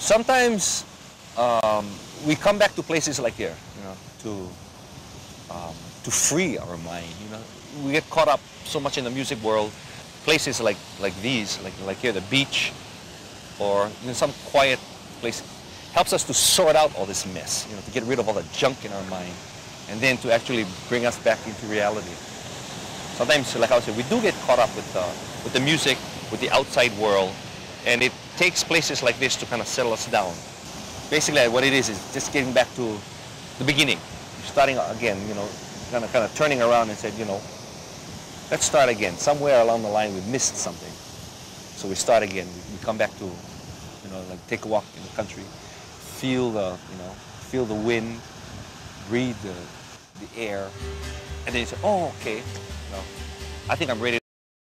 Sometimes we come back to places like here, you know, to free our mind. You know, we get caught up so much in the music world. Places like these, like here, the beach, or you know, some quiet place, helps us to sort out all this mess. You know, to get rid of all the junk in our mind, and then to actually bring us back into reality. Sometimes, like I said, we do get caught up with the music, with the outside world, and it takes places like this to kind of settle us down. Basically, what it is just getting back to the beginning, starting again. You know, kind of turning around and said, you know, let's start again. Somewhere along the line, we missed something, so we start again. We come back to, you know, like take a walk in the country, feel the wind, breathe the air, and then you say, oh, okay, you know, I think I'm ready